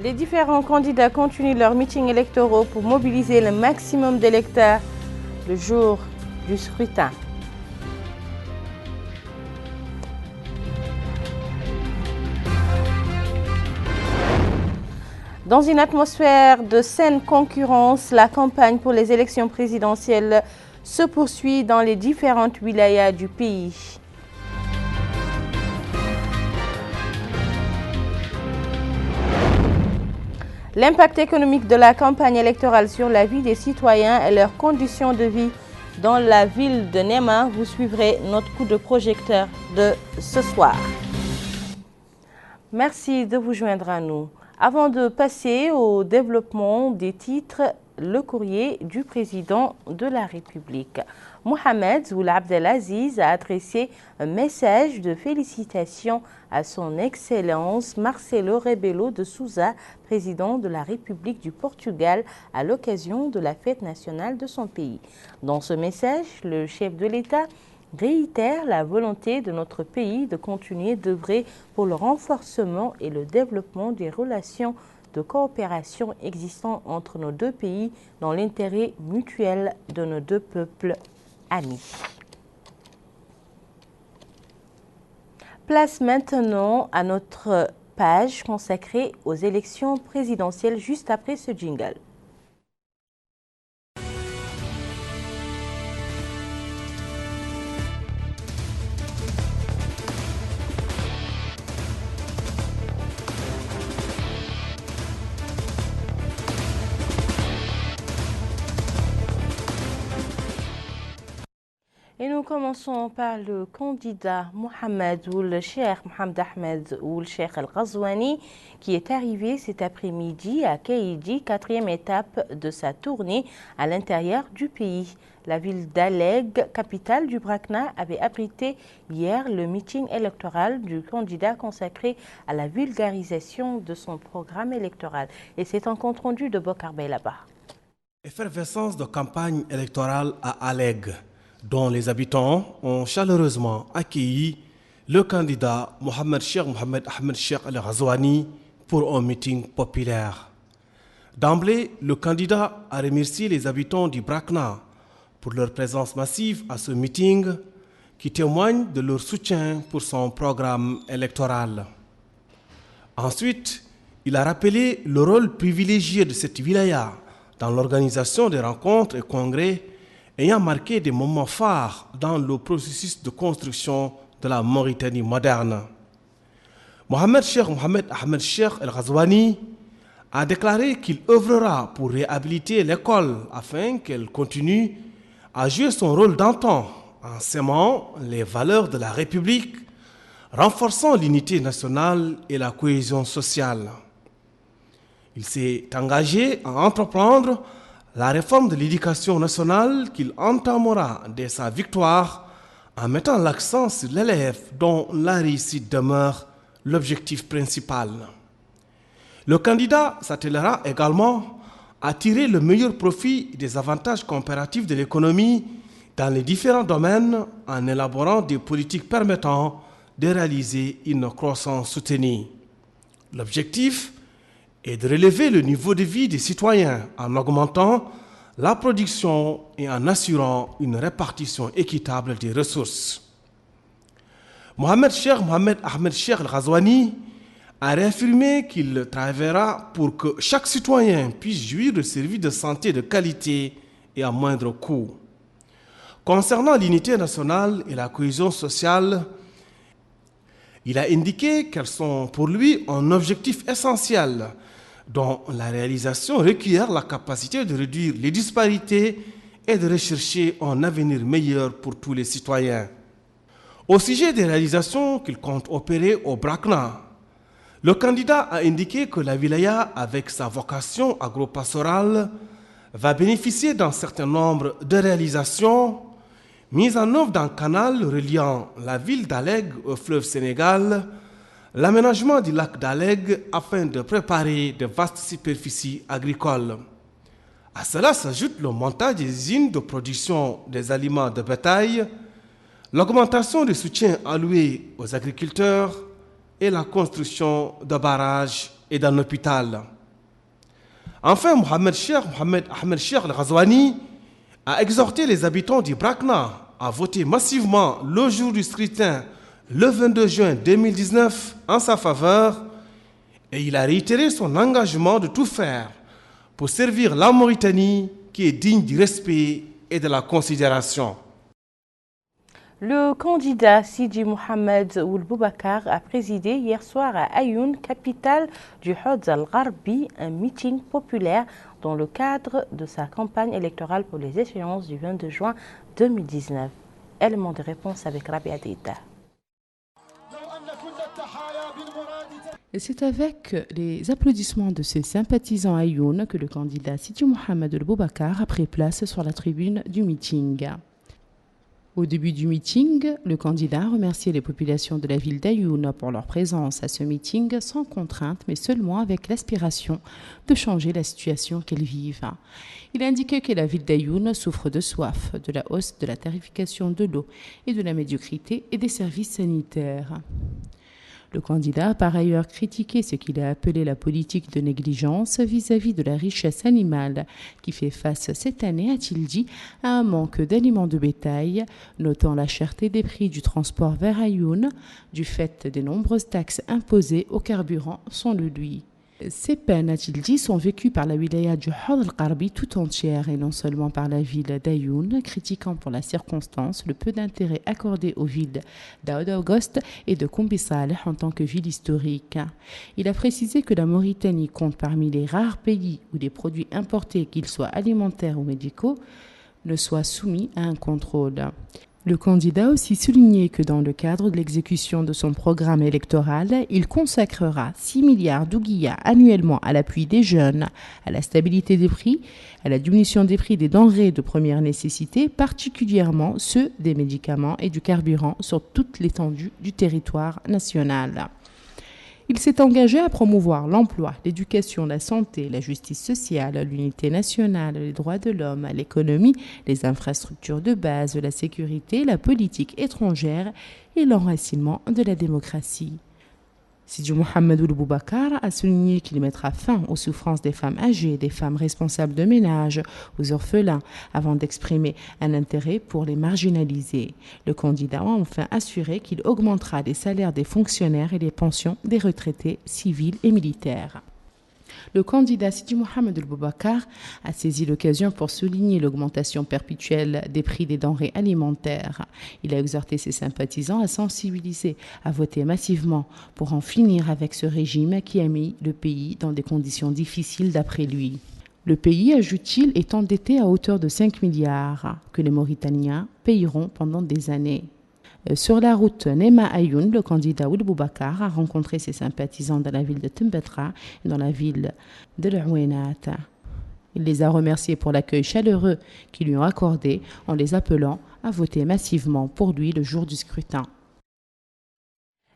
Les différents candidats continuent leurs meetings électoraux pour mobiliser le maximum d'électeurs le jour du scrutin. Dans une atmosphère de saine concurrence, la campagne pour les élections présidentielles se poursuit dans les différentes wilayas du pays. L'impact économique de la campagne électorale sur la vie des citoyens et leurs conditions de vie dans la ville de Néma, vous suivrez notre coup de projecteur de ce soir. Merci de vous joindre à nous. Avant de passer au développement des titres, le courrier du président de la République. Mohamed Ould Abdelaziz a adressé un message de félicitations à son Excellence Marcelo Rebelo de Sousa, président de la République du Portugal, à l'occasion de la fête nationale de son pays. Dans ce message, le chef de l'État réitère la volonté de notre pays de continuer d'œuvrer pour le renforcement et le développement des relations de coopération existant entre nos deux pays dans l'intérêt mutuel de nos deux peuples amis. Place maintenant à notre page consacrée aux élections présidentielles juste après ce jingle. Et nous commençons par le candidat Mohamed Ould Cheikh Mohamed Ahmed Ould Cheikh El Ghazouani qui est arrivé cet après-midi à Kéidi, quatrième étape de sa tournée à l'intérieur du pays. La ville d'Alleg, capitale du Brakna, avait abrité hier le meeting électoral du candidat consacré à la vulgarisation de son programme électoral. Et c'est un compte rendu de Bokar Beylaba. Effervescence de campagne électorale à Alleg, dont les habitants ont chaleureusement accueilli le candidat Mohamed Ahmed Cheikh El Ghazouani pour un meeting populaire. D'emblée, le candidat a remercié les habitants du Brakna pour leur présence massive à ce meeting qui témoigne de leur soutien pour son programme électoral. Ensuite, il a rappelé le rôle privilégié de cette wilaya dans l'organisation des rencontres et congrès ayant marqué des moments phares dans le processus de construction de la Mauritanie moderne. Mohamed Ahmed Cheikh El Ghazouani a déclaré qu'il œuvrera pour réhabiliter l'école afin qu'elle continue à jouer son rôle d'antan en sémant les valeurs de la République, renforçant l'unité nationale et la cohésion sociale. Il s'est engagé à entreprendre la réforme de l'éducation nationale qu'il entamera dès sa victoire en mettant l'accent sur l'élève dont la réussite demeure l'objectif principal. Le candidat s'attellera également à tirer le meilleur profit des avantages comparatifs de l'économie dans les différents domaines en élaborant des politiques permettant de réaliser une croissance soutenue. L'objectif est de relever le niveau de vie des citoyens en augmentant la production et en assurant une répartition équitable des ressources. Mohamed Ahmed Cheikh El Ghazouani a réaffirmé qu'il travaillera pour que chaque citoyen puisse jouir de services de santé de qualité et à moindre coût. Concernant l'unité nationale et la cohésion sociale, il a indiqué qu'elles sont pour lui un objectif essentiel dont la réalisation requiert la capacité de réduire les disparités et de rechercher un avenir meilleur pour tous les citoyens. Au sujet des réalisations qu'il compte opérer au Brakna, le candidat a indiqué que la wilaya, avec sa vocation agro-pastorale, va bénéficier d'un certain nombre de réalisations mises en œuvre d'un canal reliant la ville d'Alleg au fleuve Sénégal, l'aménagement du lac d'Alleg afin de préparer de vastes superficies agricoles. À cela s'ajoute le montage des usines de production des aliments de bétail, l'augmentation du soutien alloué aux agriculteurs et la construction de barrages et d'un hôpital. Enfin, Mohamed Ahmed Cheikh Al-Ghazouani a exhorté les habitants du Brakna à voter massivement le jour du scrutin, le 22 juin 2019, en sa faveur, et il a réitéré son engagement de tout faire pour servir la Mauritanie qui est digne du respect et de la considération. Le candidat Sidi Mohamed Ould Boubacar a présidé hier soir à Ayoun, capitale du Hadj al-Gharbi, un meeting populaire dans le cadre de sa campagne électorale pour les échéances du 22 juin 2019. Élément de réponse avec Rabia Deida. C'est avec les applaudissements de ses sympathisants à Ayoun que le candidat Sidi Mohamed Ould Boubacar a pris place sur la tribune du meeting. Au début du meeting, le candidat a remercié les populations de la ville d'Ayoun pour leur présence à ce meeting sans contrainte, mais seulement avec l'aspiration de changer la situation qu'elles vivent. Il a indiqué que la ville d'Ayoun souffre de soif, de la hausse de la tarification de l'eau et de la médiocrité et des services sanitaires. Le candidat a par ailleurs critiqué ce qu'il a appelé la politique de négligence vis-à-vis de la richesse animale qui fait face cette année, a-t-il dit, à un manque d'aliments de bétail, notant la cherté des prix du transport vers Ayoun du fait des nombreuses taxes imposées au carburant selon lui. Ces peines, a-t-il dit, sont vécues par la wilaya du Hadj al-Gharbi tout entière et non seulement par la ville d'Ayoun, critiquant pour la circonstance le peu d'intérêt accordé aux villes d'Aoud August et de Koumbi Saleh en tant que ville historique. Il a précisé que la Mauritanie compte parmi les rares pays où les produits importés, qu'ils soient alimentaires ou médicaux, ne soient soumis à un contrôle. Le candidat a aussi souligné que dans le cadre de l'exécution de son programme électoral, il consacrera 6 milliards d'ouguiyas annuellement à l'appui des jeunes, à la stabilité des prix, à la diminution des prix des denrées de première nécessité, particulièrement ceux des médicaments et du carburant sur toute l'étendue du territoire national. Il s'est engagé à promouvoir l'emploi, l'éducation, la santé, la justice sociale, l'unité nationale, les droits de l'homme, l'économie, les infrastructures de base, la sécurité, la politique étrangère et l'enracinement de la démocratie. Sidi Mohamed Ould Boubacar a souligné qu'il mettra fin aux souffrances des femmes âgées, des femmes responsables de ménage, aux orphelins, avant d'exprimer un intérêt pour les marginalisés. Le candidat a enfin assuré qu'il augmentera les salaires des fonctionnaires et les pensions des retraités civils et militaires. Le candidat Sidi Mohamed Ould Boubacar a saisi l'occasion pour souligner l'augmentation perpétuelle des prix des denrées alimentaires. Il a exhorté ses sympathisants à sensibiliser, à voter massivement pour en finir avec ce régime qui a mis le pays dans des conditions difficiles d'après lui. Le pays, ajoute-t-il, est endetté à hauteur de 5 milliards que les Mauritaniens payeront pendant des années. Sur la route Nema Ayoun, le candidat Ould Boubacar a rencontré ses sympathisants dans la ville de Tembetra et dans la ville de l'Ouénat. Il les a remerciés pour l'accueil chaleureux qu'ils lui ont accordé en les appelant à voter massivement pour lui le jour du scrutin.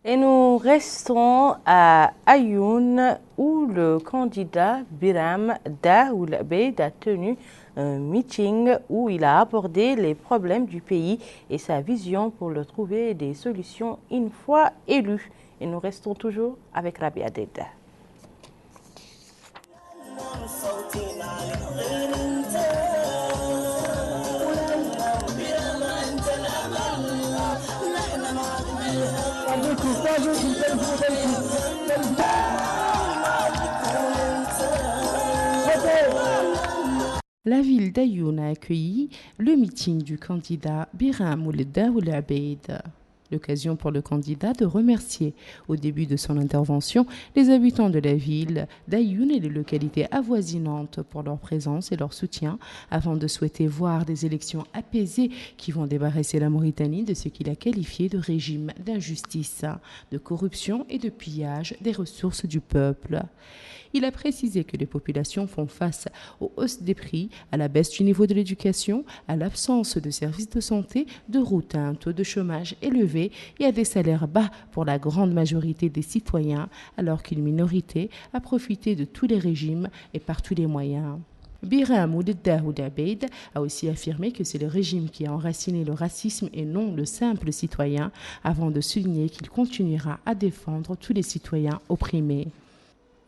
Et nous restons à Ayoun où le candidat Biram Da Ould Abeid a tenu un meeting où il a abordé les problèmes du pays et sa vision pour leur trouver des solutions une fois élu. Et nous restons toujours avec Rabia Deida. La ville d'Ayoun a accueilli le meeting du candidat Biram Ould Abeid. L'occasion pour le candidat de remercier au début de son intervention les habitants de la ville d'Ayoun et des localités avoisinantes pour leur présence et leur soutien avant de souhaiter voir des élections apaisées qui vont débarrasser la Mauritanie de ce qu'il a qualifié de régime d'injustice, de corruption et de pillage des ressources du peuple. Il a précisé que les populations font face aux hausses des prix, à la baisse du niveau de l'éducation, à l'absence de services de santé, de routes à un taux de chômage élevé et à des salaires bas pour la grande majorité des citoyens, alors qu'une minorité a profité de tous les régimes et par tous les moyens. Biram Ould Abeid a aussi affirmé que c'est le régime qui a enraciné le racisme et non le simple citoyen, avant de souligner qu'il continuera à défendre tous les citoyens opprimés.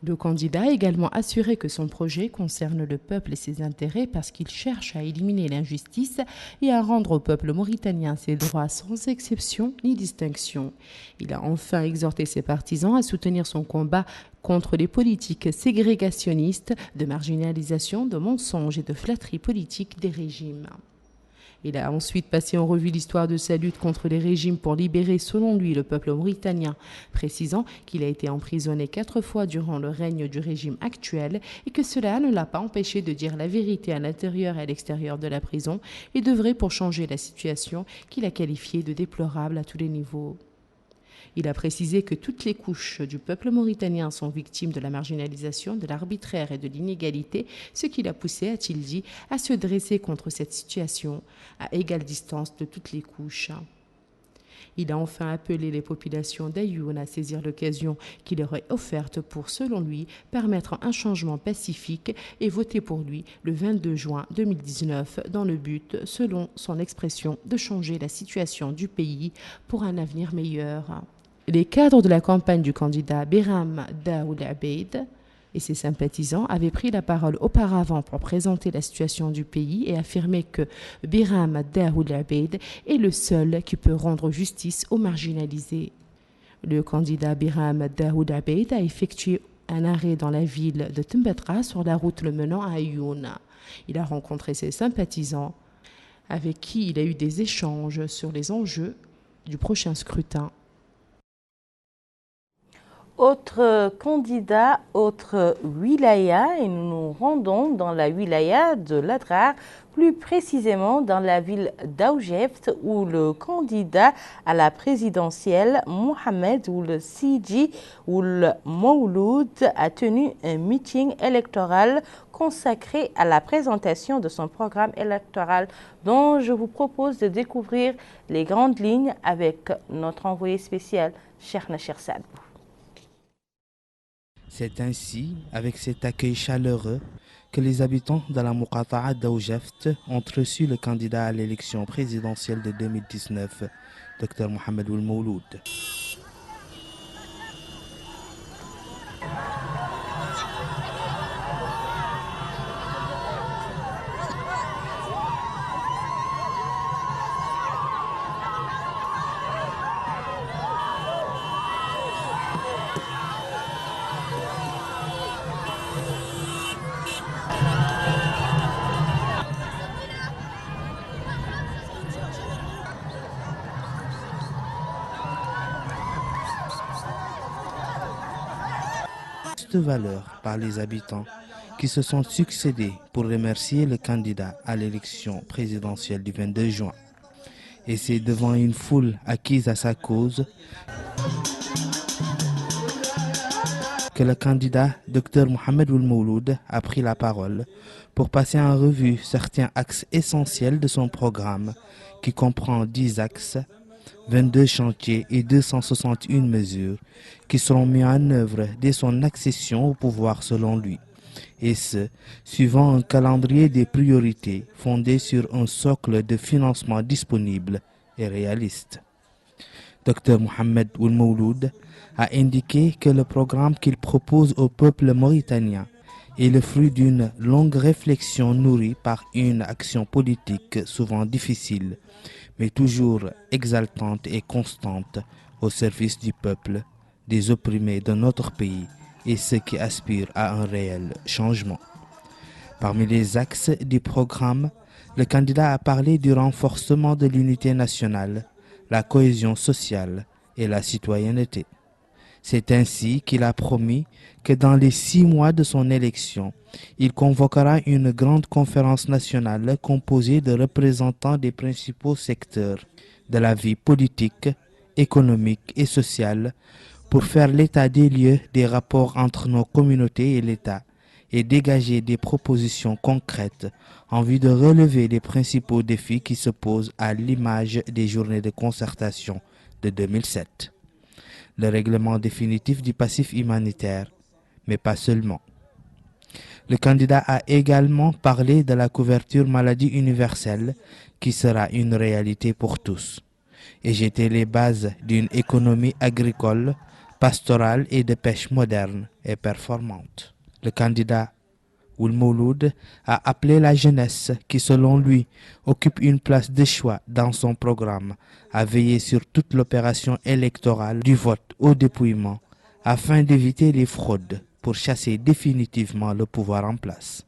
Le candidat a également assuré que son projet concerne le peuple et ses intérêts parce qu'il cherche à éliminer l'injustice et à rendre au peuple mauritanien ses droits sans exception ni distinction. Il a enfin exhorté ses partisans à soutenir son combat contre les politiques ségrégationnistes, de marginalisation, de mensonges et de flatterie politique des régimes. Il a ensuite passé en revue l'histoire de sa lutte contre les régimes pour libérer, selon lui, le peuple mauritanien, précisant qu'il a été emprisonné 4 fois durant le règne du régime actuel et que cela ne l'a pas empêché de dire la vérité à l'intérieur et à l'extérieur de la prison et d'œuvrer pour changer la situation qu'il a qualifiée de déplorable à tous les niveaux. Il a précisé que toutes les couches du peuple mauritanien sont victimes de la marginalisation, de l'arbitraire et de l'inégalité, ce qui l'a poussé, a-t-il dit, à se dresser contre cette situation à égale distance de toutes les couches. Il a enfin appelé les populations d'Ayoun à saisir l'occasion qui leur est offerte pour, selon lui, permettre un changement pacifique et voter pour lui le 22 juin 2019 dans le but, selon son expression, de changer la situation du pays pour un avenir meilleur. Les cadres de la campagne du candidat Biram Daoud Abeid et ses sympathisants avaient pris la parole auparavant pour présenter la situation du pays et affirmer que Biram Daoud Abeid est le seul qui peut rendre justice aux marginalisés. Le candidat Biram Daoud Abeid a effectué un arrêt dans la ville de Tembatra sur la route le menant à Ayoun. Il a rencontré ses sympathisants avec qui il a eu des échanges sur les enjeux du prochain scrutin. Autre candidat, autre wilaya, et nous nous rendons dans la wilaya de l'Adrar, plus précisément dans la ville d'Aoujeft, où le candidat à la présidentielle, Mohamed Ould Sidi Ould Mouloud, a tenu un meeting électoral consacré à la présentation de son programme électoral, dont je vous propose de découvrir les grandes lignes avec notre envoyé spécial, Cheikh Nachir Saadbou. C'est ainsi, avec cet accueil chaleureux, que les habitants de la Muqata'a d'Aoujeft ont reçu le candidat à l'élection présidentielle de 2019, Dr Mohamed Ould Mouloud. De valeur par les habitants qui se sont succédés pour remercier le candidat à l'élection présidentielle du 22 juin. Et c'est devant une foule acquise à sa cause que le candidat Dr Mohamed Ould Mouloud a pris la parole pour passer en revue certains axes essentiels de son programme qui comprend 10 axes, 22 chantiers et 261 mesures qui seront mis en œuvre dès son accession au pouvoir selon lui, et ce, suivant un calendrier des priorités fondé sur un socle de financement disponible et réaliste. Dr Mohamed Ould Mouloud a indiqué que le programme qu'il propose au peuple mauritanien est le fruit d'une longue réflexion nourrie par une action politique souvent difficile, mais toujours exaltante et constante au service du peuple, des opprimés de notre pays et ceux qui aspirent à un réel changement. Parmi les axes du programme, le candidat a parlé du renforcement de l'unité nationale, la cohésion sociale et la citoyenneté. C'est ainsi qu'il a promis que dans les 6 mois de son élection, il convoquera une grande conférence nationale composée de représentants des principaux secteurs de la vie politique, économique et sociale pour faire l'état des lieux des rapports entre nos communautés et l'État et dégager des propositions concrètes en vue de relever les principaux défis qui se posent à l'image des journées de concertation de 2007. Le règlement définitif du passif humanitaire, mais pas seulement. Le candidat a également parlé de la couverture maladie universelle qui sera une réalité pour tous et jeter les bases d'une économie agricole pastorale et de pêche moderne et performante. Le candidat Oulmouloud a appelé la jeunesse, qui selon lui occupe une place de choix dans son programme, à veiller sur toute l'opération électorale du vote au dépouillement afin d'éviter les fraudes pour chasser définitivement le pouvoir en place.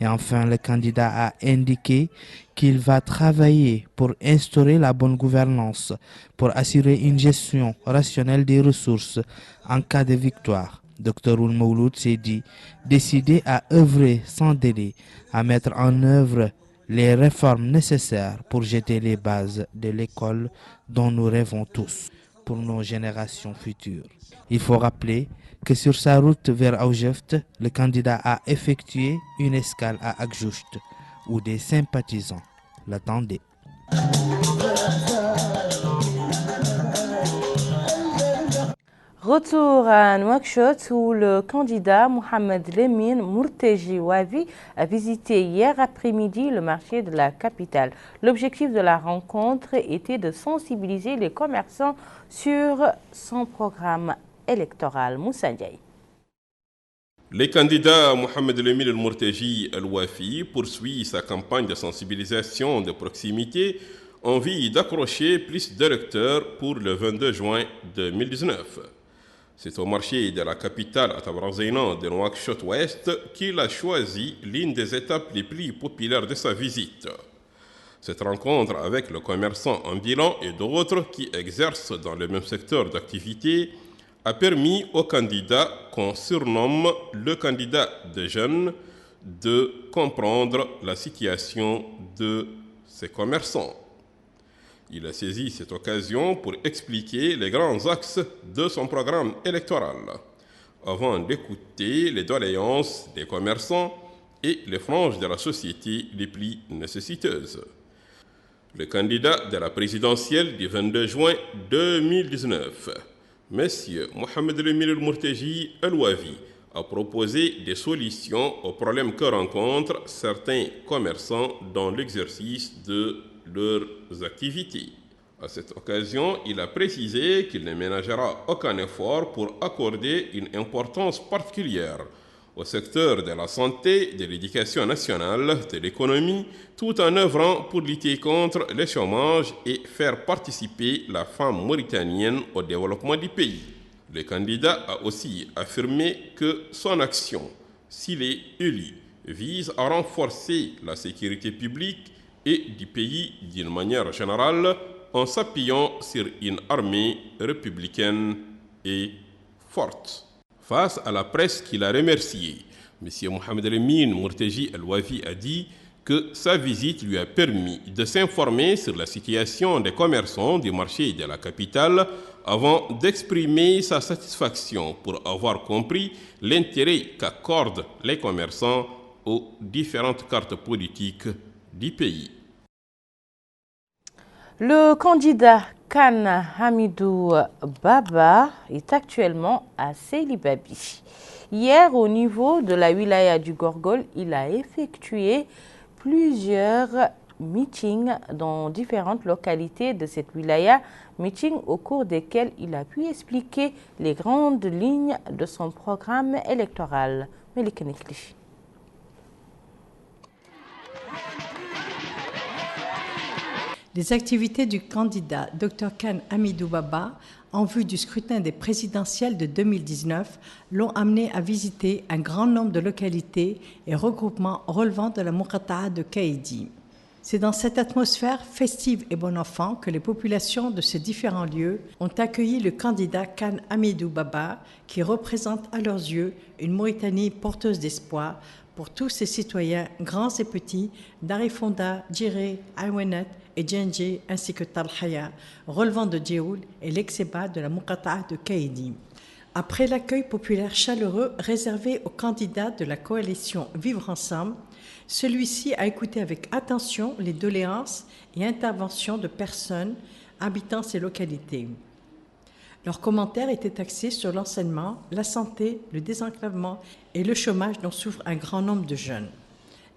Et enfin, le candidat a indiqué qu'il va travailler pour instaurer la bonne gouvernance, pour assurer une gestion rationnelle des ressources en cas de victoire. Dr Oulmouloud s'est dit décidé à œuvrer sans délai, à mettre en œuvre les réformes nécessaires pour jeter les bases de l'école dont nous rêvons tous pour nos générations futures. Il faut rappeler que sur sa route vers Aoujeft, le candidat a effectué une escale à Akjoust, où des sympathisants l'attendaient. Retour à Nouakchott où le candidat Mohamed Lemine Mourteji Wavi a visité hier après-midi le marché de la capitale. L'objectif de la rencontre était de sensibiliser les commerçants sur son programme électoral. Moussa Ndiaye. Le candidat Mohamed Lemine Mourteji Wafi poursuit sa campagne de sensibilisation de proximité en vue d'accrocher plus d'électeurs pour le 22 juin 2019. C'est au marché de la capitale à Tabrazénan de Nouakchott-Ouest qu'il a choisi l'une des étapes les plus populaires de sa visite. Cette rencontre avec le commerçant ambulant et d'autres qui exercent dans le même secteur d'activité a permis au candidat qu'on surnomme le candidat des jeunes de comprendre la situation de ces commerçants. Il a saisi cette occasion pour expliquer les grands axes de son programme électoral, avant d'écouter les doléances des commerçants et les franges de la société les plus nécessiteuses. Le candidat de la présidentielle du 22 juin 2019, M. Mohamed Lemine Mourteji Wafi, a proposé des solutions aux problèmes que rencontrent certains commerçants dans l'exercice de leurs activités. À cette occasion, il a précisé qu'il ne ménagera aucun effort pour accorder une importance particulière au secteur de la santé, de l'éducation nationale, de l'économie, tout en œuvrant pour lutter contre le chômage et faire participer la femme mauritanienne au développement du pays. Le candidat a aussi affirmé que son action, s'il est élu, vise à renforcer la sécurité publique et du pays d'une manière générale en s'appuyant sur une armée républicaine et forte. Face à la presse qu'il a remerciée, M. Mohamed Lemine Mourteji Wafi a dit que sa visite lui a permis de s'informer sur la situation des commerçants du marché de la capitale avant d'exprimer sa satisfaction pour avoir compris l'intérêt qu'accordent les commerçants aux différentes cartes politiques du pays. Le candidat Khan Hamidou Baba est actuellement à Selibabi. Hier, au niveau de la wilaya du Gorgol, il a effectué plusieurs meetings dans différentes localités de cette wilaya, meetings au cours desquels il a pu expliquer les grandes lignes de son programme électoral. Les activités du candidat Dr Khan Hamidou Baba en vue du scrutin des présidentielles de 2019 l'ont amené à visiter un grand nombre de localités et regroupements relevant de la Muqata'a de Kaïdi. C'est dans cette atmosphère festive et bon enfant que les populations de ces différents lieux ont accueilli le candidat Khan Hamidou Baba, qui représente à leurs yeux une Mauritanie porteuse d'espoir pour tous ses citoyens, grands et petits, d'Arifonda, Djiré, Aouenet et Djendji, ainsi que Talhaya, relevant de Djeoul et l'Exeba de la Muqata'a de Kaïdi. Après l'accueil populaire chaleureux réservé aux candidats de la coalition Vivre Ensemble, celui-ci a écouté avec attention les doléances et interventions de personnes habitant ces localités. Leurs commentaires étaient axés sur l'enseignement, la santé, le désenclavement et le chômage dont souffrent un grand nombre de jeunes.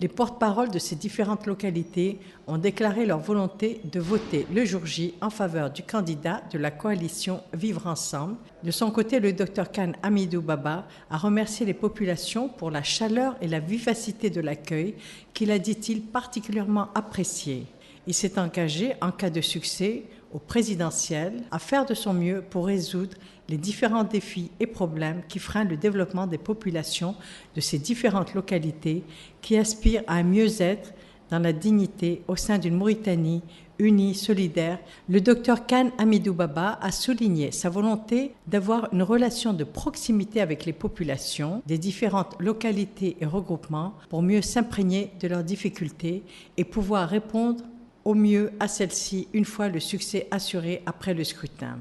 Les porte-paroles de ces différentes localités ont déclaré leur volonté de voter le jour J en faveur du candidat de la coalition Vivre Ensemble. De son côté, le Dr Khan Hamidou Baba a remercié les populations pour la chaleur et la vivacité de l'accueil qu'il a, dit-il, particulièrement apprécié. Il s'est engagé, en cas de succès, au présidentiel, à faire de son mieux pour résoudre les différents défis et problèmes qui freinent le développement des populations de ces différentes localités qui aspirent à un mieux-être dans la dignité au sein d'une Mauritanie unie, solidaire. Le Dr Khan Hamidou Baba a souligné sa volonté d'avoir une relation de proximité avec les populations des différentes localités et regroupements pour mieux s'imprégner de leurs difficultés et pouvoir répondre au mieux à celles-ci une fois le succès assuré après le scrutin.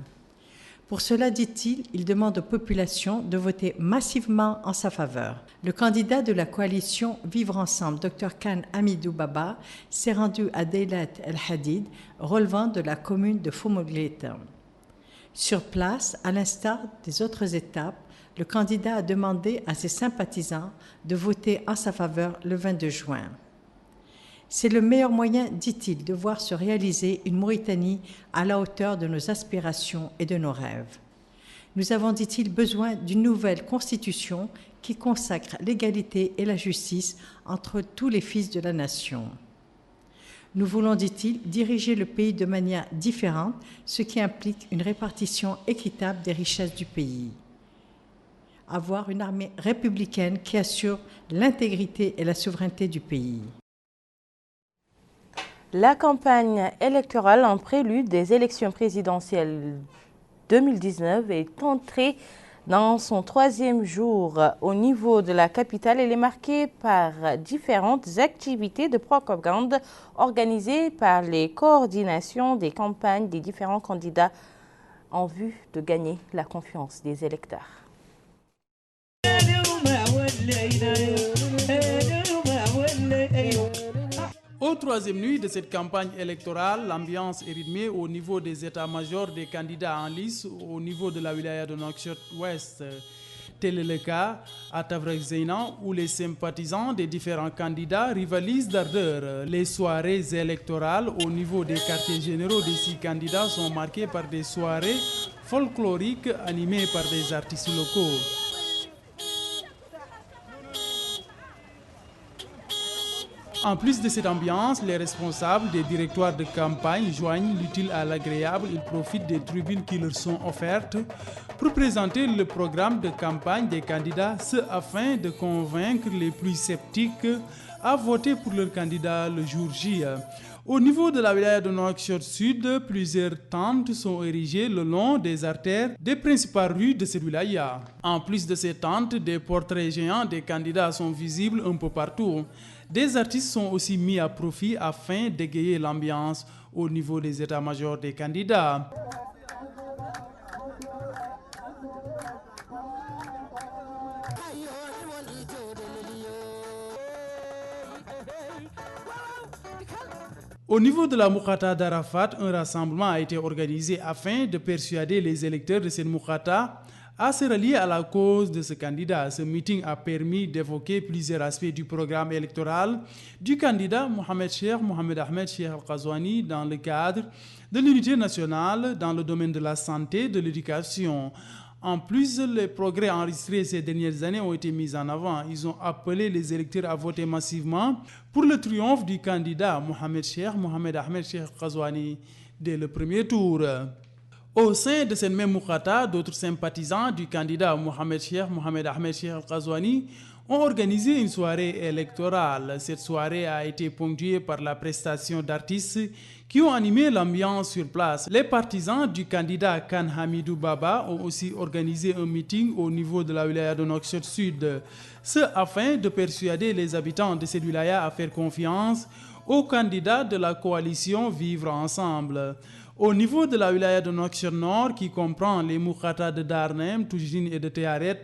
Pour cela, dit-il, il demande aux populations de voter massivement en sa faveur. Le candidat de la coalition Vivre Ensemble, Dr Khan Hamidou Baba, s'est rendu à Deilat El Hadid, relevant de la commune de Foumoglete. Sur place, à l'instar des autres étapes, le candidat a demandé à ses sympathisants de voter en sa faveur le 22 juin. C'est le meilleur moyen, dit-il, de voir se réaliser une Mauritanie à la hauteur de nos aspirations et de nos rêves. Nous avons, dit-il, besoin d'une nouvelle constitution qui consacre l'égalité et la justice entre tous les fils de la nation. Nous voulons, dit-il, diriger le pays de manière différente, ce qui implique une répartition équitable des richesses du pays. Avoir une armée républicaine qui assure l'intégrité et la souveraineté du pays. La campagne électorale en prélude des élections présidentielles 2019 est entrée dans son 3e jour. Au niveau de la capitale, elle est marquée par différentes activités de propagande organisées par les coordinations des campagnes des différents candidats en vue de gagner la confiance des électeurs. Au 3e nuit de cette campagne électorale, l'ambiance est rythmée au niveau des états-majors des candidats en lice au niveau de la wilaya de Nouakchott-Ouest. Tel est le cas à Tavrek Zeynan où les sympathisants des différents candidats rivalisent d'ardeur. Les soirées électorales au niveau des quartiers généraux des 6 candidats sont marquées par des soirées folkloriques animées par des artistes locaux. En plus de cette ambiance, les responsables des directoires de campagne joignent l'utile à l'agréable. Ils profitent des tribunes qui leur sont offertes pour présenter le programme de campagne des candidats, ce afin de convaincre les plus sceptiques à voter pour leur candidat le jour J. Au niveau de la wilaya de Nouakchott Sud, plusieurs tentes sont érigées le long des artères des principales rues de cette wilaya. En plus de ces tentes, des portraits géants des candidats sont visibles un peu partout. Des artistes sont aussi mis à profit afin d'égayer l'ambiance au niveau des états-majors des candidats. Au niveau de la Moukhata d'Arafat, un rassemblement a été organisé afin de persuader les électeurs de cette Moukhata à se rallier à la cause de ce candidat. Ce meeting a permis d'évoquer plusieurs aspects du programme électoral du candidat Mohamed Cheikh Mohamed Ahmed Cheikh Al-Qazouani dans le cadre de l'unité nationale dans le domaine de la santé et de l'éducation. En plus, les progrès enregistrés ces dernières années ont été mis en avant. Ils ont appelé les électeurs à voter massivement pour le triomphe du candidat Mohamed Cheikh Mohamed Ahmed Cheikh Al-Qazouani dès le premier tour. Au sein de cette même Moukhata, d'autres sympathisants du candidat Mohamed Cheikh Mohamed Ahmed Cheikh Al-Qazouani ont organisé une soirée électorale. Cette soirée a été ponctuée par la prestation d'artistes qui ont animé l'ambiance sur place. Les partisans du candidat Khan Hamidou Baba ont aussi organisé un meeting au niveau de la wilaya de Nouakchott Sud, ce afin de persuader les habitants de cette wilaya à faire confiance au candidat de la coalition Vivre Ensemble. Au niveau de la wilaya de Nouakchott Nord, qui comprend les Moukhata de Darnem, Toujine et de Théaret,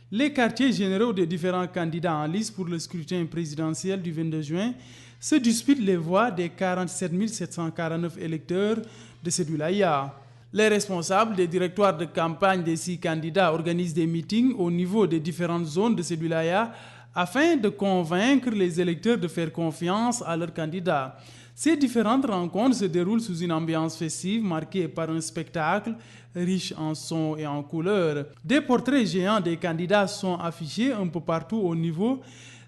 les quartiers généraux des différents candidats en lice pour le scrutin présidentiel du 22 juin se disputent les voix des 47 749 électeurs de cette wilaya. Les responsables des directoires de campagne des 6 candidats organisent des meetings au niveau des différentes zones de cette wilaya afin de convaincre les électeurs de faire confiance à leur candidat. Ces différentes rencontres se déroulent sous une ambiance festive marquée par un spectacle riche en sons et en couleurs. Des portraits géants des candidats sont affichés un peu partout au niveau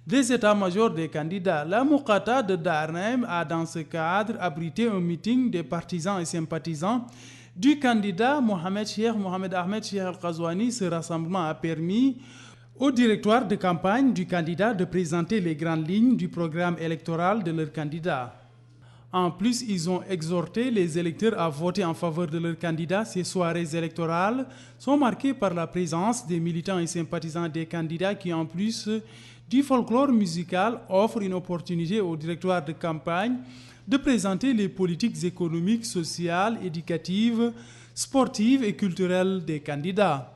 des états-majors des candidats. La Muqata de Darnem a dans ce cadre abrité un meeting des partisans et sympathisants du candidat Mohamed Ahmed Cheikh Al-Ghazouani. Ce rassemblement a permis au directoire de campagne du candidat de présenter les grandes lignes du programme électoral de leur candidat. En plus, ils ont exhorté les électeurs à voter en faveur de leur candidat. Ces soirées électorales sont marquées par la présence des militants et sympathisants des candidats qui, en plus du folklore musical, offrent une opportunité au directoire de campagne de présenter les politiques économiques, sociales, éducatives, sportives et culturelles des candidats.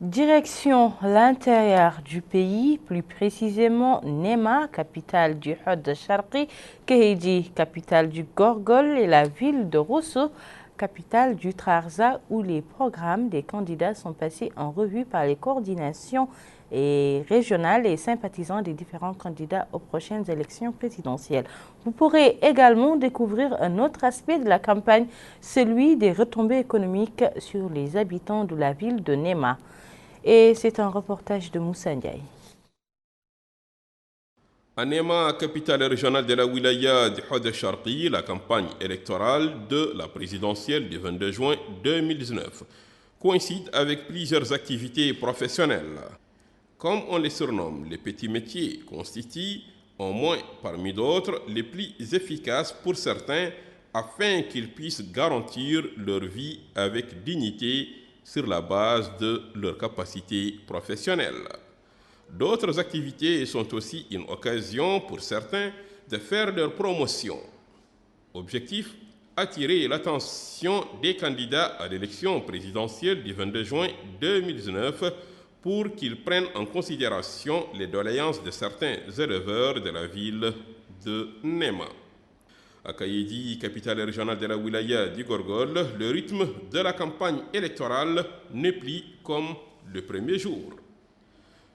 Direction l'intérieur du pays, plus précisément Nema, capitale du Hod Sharqi, Kehedi, capitale du Gorgol, et la ville de Rosso, capitale du Trarza, où les programmes des candidats sont passés en revue par les coordinations régionales et sympathisants des différents candidats aux prochaines élections présidentielles. Vous pourrez également découvrir un autre aspect de la campagne, celui des retombées économiques sur les habitants de la ville de Nema. Et c'est un reportage de Moussa Ndiaye. À Nema, capitale régionale de la wilaya du Hod Sharqi, la campagne électorale de la présidentielle du 22 juin 2019 coïncide avec plusieurs activités professionnelles. Comme on les surnomme, les petits métiers constituent, au moins parmi d'autres, les plus efficaces pour certains afin qu'ils puissent garantir leur vie avec dignité sur la base de leurs capacités professionnelles. D'autres activités sont aussi une occasion pour certains de faire leur promotion. Objectif, attirer l'attention des candidats à l'élection présidentielle du 22 juin 2019 pour qu'ils prennent en considération les doléances de certains éleveurs de la ville de Nema. À Kayedi, capitale régionale de la wilaya du Gorgol, le rythme de la campagne électorale n'est plus comme le premier jour.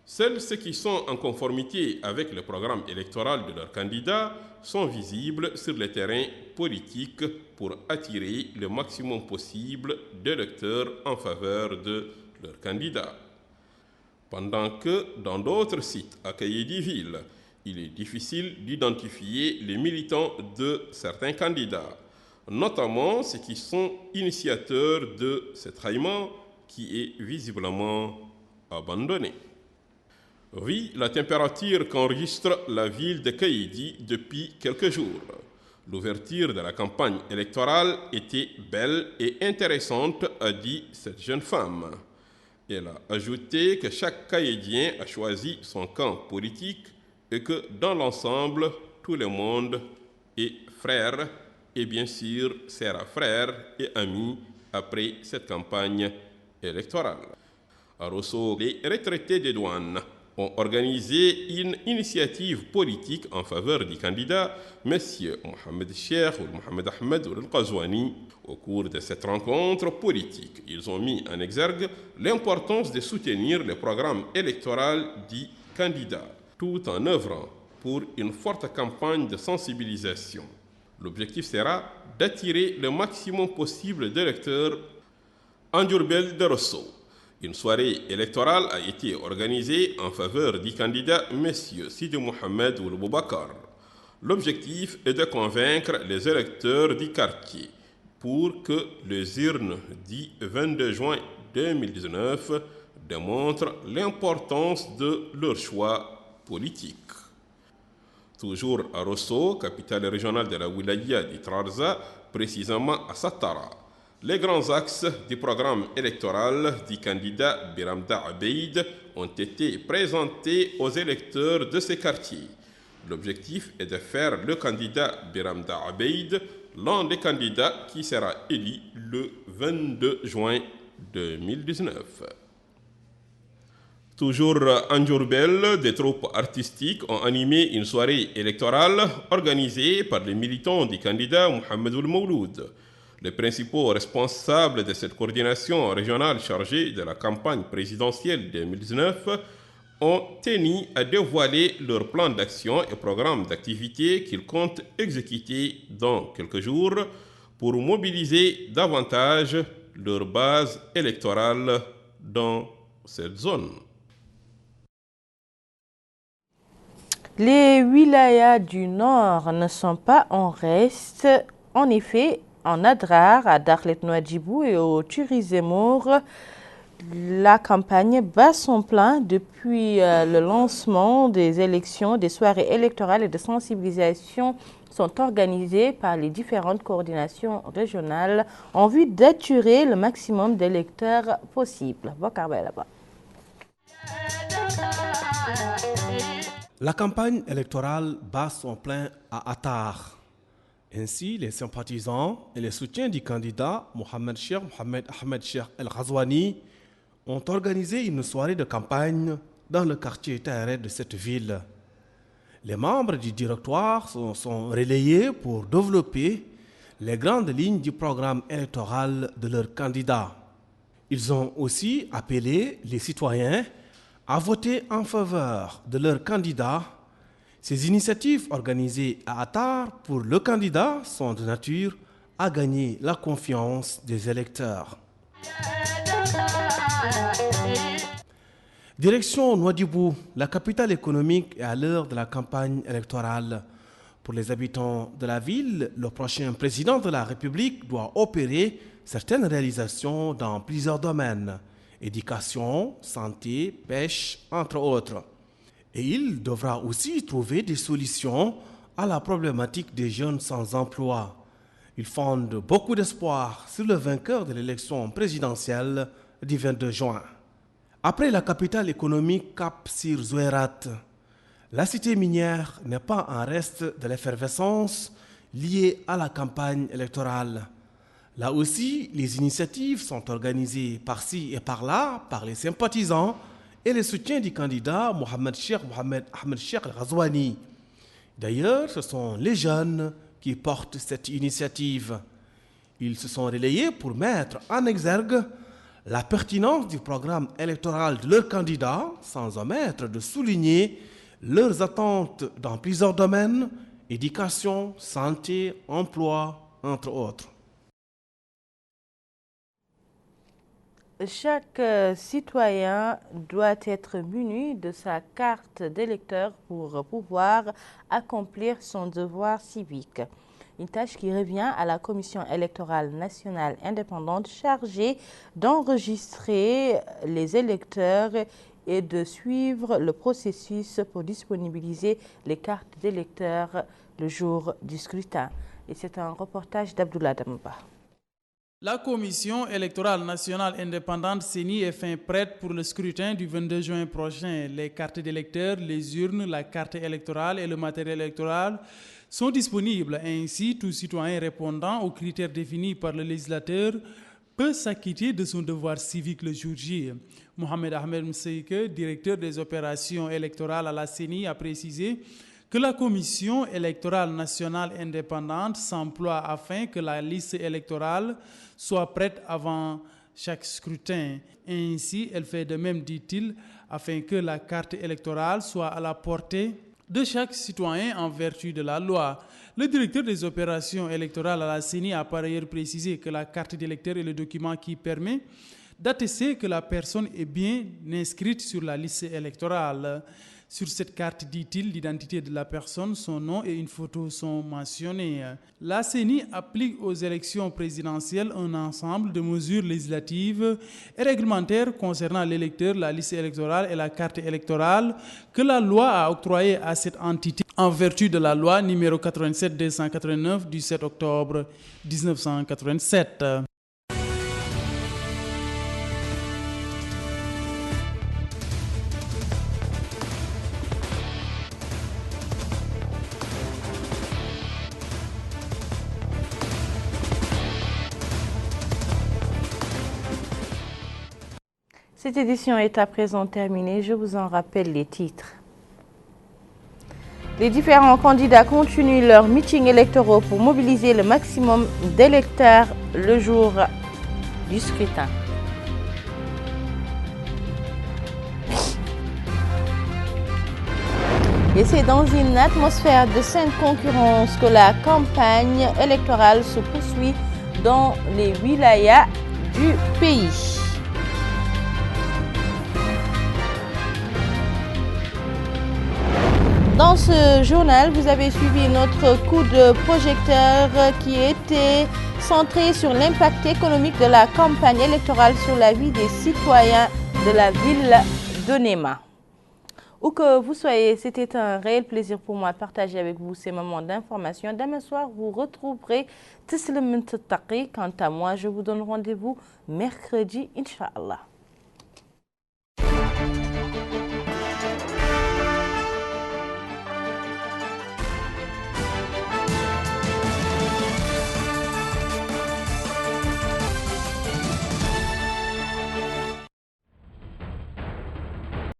Seuls ceux qui sont en conformité avec le programme électoral de leurs candidats sont visibles sur le terrain politique pour attirer le maximum possible d'électeurs en faveur de leurs candidats. Pendant que dans d'autres sites à Kayedi-Ville, il est difficile d'identifier les militants de certains candidats, notamment ceux qui sont initiateurs de ce trahiment qui est visiblement abandonné. Oui, la température qu'enregistre la ville de Kayedi depuis quelques jours. L'ouverture de la campagne électorale était belle et intéressante, a dit cette jeune femme. Elle a ajouté que chaque Kayedien a choisi son camp politique et que dans l'ensemble, tout le monde est frère et bien sûr sera frère et ami après cette campagne électorale. À Rosso, les retraités des douanes ont organisé une initiative politique en faveur du candidat M. Mohamed Cheikh ou Mohamed Ahmed Al-Ghazouani. Au cours de cette rencontre politique, ils ont mis en exergue l'importance de soutenir le programme électoral du candidat, tout en œuvrant pour une forte campagne de sensibilisation. L'objectif sera d'attirer le maximum possible d'électeurs en Diourbel de Rosso. Une soirée électorale a été organisée en faveur du candidat M. Sidi Mohamed Ould Boubacar. L'objectif est de convaincre les électeurs du quartier pour que les urnes du 22 juin 2019 démontrent l'importance de leur choix politique. Toujours à Rosso, capitale régionale de la wilaya du Trarza, précisément à Satara, les grands axes du programme électoral du candidat Biramda Abeid ont été présentés aux électeurs de ces quartiers. L'objectif est de faire le candidat Biramda Abeid l'un des candidats qui sera élu le 22 juin 2019. Toujours en Diourbel, des troupes artistiques ont animé une soirée électorale organisée par les militants du candidat Mohamed Ould Mouloud. Les principaux responsables de cette coordination régionale chargée de la campagne présidentielle 2019 ont tenu à dévoiler leur plan d'action et programme d'activité qu'ils comptent exécuter dans quelques jours pour mobiliser davantage leur base électorale dans cette zone. Les wilayas du Nord ne sont pas en reste. En effet, en Adrar, à Dakhlet Nouadhibou et au Turizemour, la campagne bat son plein depuis le lancement des élections. Des soirées électorales et de sensibilisation sont organisées par les différentes coordinations régionales en vue d'attirer le maximum d'électeurs possible. La campagne électorale bat son plein à Attar. Ainsi, les sympathisants et les soutiens du candidat Mohamed Ahmed Cheikh El Ghazouani ont organisé une soirée de campagne dans le quartier Tahrir de cette ville. Les membres du directoire sont relayés pour développer les grandes lignes du programme électoral de leur candidat. Ils ont aussi appelé les citoyens à voter en faveur de leur candidat. Ces initiatives organisées à Attar pour le candidat sont de nature à gagner la confiance des électeurs. Direction Nouadhibou, la capitale économique, est à l'heure de la campagne électorale. Pour les habitants de la ville, le prochain président de la République doit opérer certaines réalisations dans plusieurs domaines: éducation, santé, pêche, entre autres. Et il devra aussi trouver des solutions à la problématique des jeunes sans emploi. Il fonde beaucoup d'espoir sur le vainqueur de l'élection présidentielle du 22 juin. Après la capitale économique Cap Sir Zouerat, la cité minière n'est pas en reste de l'effervescence liée à la campagne électorale. Là aussi, les initiatives sont organisées par-ci et par-là par les sympathisants et les soutiens du candidat Mohamed Ahmed Cheikh El Ghazouani. D'ailleurs, ce sont les jeunes qui portent cette initiative. Ils se sont relayés pour mettre en exergue la pertinence du programme électoral de leur candidat, sans omettre de souligner leurs attentes dans plusieurs domaines: éducation, santé, emploi, entre autres. Chaque citoyen doit être muni de sa carte d'électeur pour pouvoir accomplir son devoir civique. Une tâche qui revient à la Commission électorale nationale indépendante chargée d'enregistrer les électeurs et de suivre le processus pour disponibiliser les cartes d'électeurs le jour du scrutin. Et c'est un reportage d'Abdoullah Damba. La Commission électorale nationale indépendante CENI est fin prête pour le scrutin du 22 juin prochain. Les cartes d'électeurs, les urnes, la carte électorale et le matériel électoral sont disponibles. Ainsi, tout citoyen répondant aux critères définis par le législateur peut s'acquitter de son devoir civique le jour J. Mohamed Ahmed Mseike, directeur des opérations électorales à la CENI, a précisé que la Commission électorale nationale indépendante s'emploie afin que la liste électorale soit prête avant chaque scrutin. Ainsi, elle fait de même, dit-il, afin que la carte électorale soit à la portée de chaque citoyen en vertu de la loi. Le directeur des opérations électorales à la CENI a par ailleurs précisé que la carte d'électeur est le document qui permet d'attester que la personne est bien inscrite sur la liste électorale. Sur cette carte, dit-il, l'identité de la personne, son nom et une photo sont mentionnés. La CENI applique aux élections présidentielles un ensemble de mesures législatives et réglementaires concernant l'électeur, la liste électorale et la carte électorale que la loi a octroyée à cette entité en vertu de la loi numéro 87-289 du 7 octobre 1987. Cette édition est à présent terminée. Je vous en rappelle les titres. Les différents candidats continuent leurs meetings électoraux pour mobiliser le maximum d'électeurs le jour du scrutin. Et c'est dans une atmosphère de saine concurrence que la campagne électorale se poursuit dans les wilayas du pays. Dans ce journal, vous avez suivi notre coup de projecteur qui était centré sur l'impact économique de la campagne électorale sur la vie des citoyens de la ville de Néma. Où que vous soyez, c'était un réel plaisir pour moi de partager avec vous ces moments d'information. Demain soir, vous retrouverez Tislim Taqi. Quant à moi, je vous donne rendez-vous mercredi, Inch'Allah.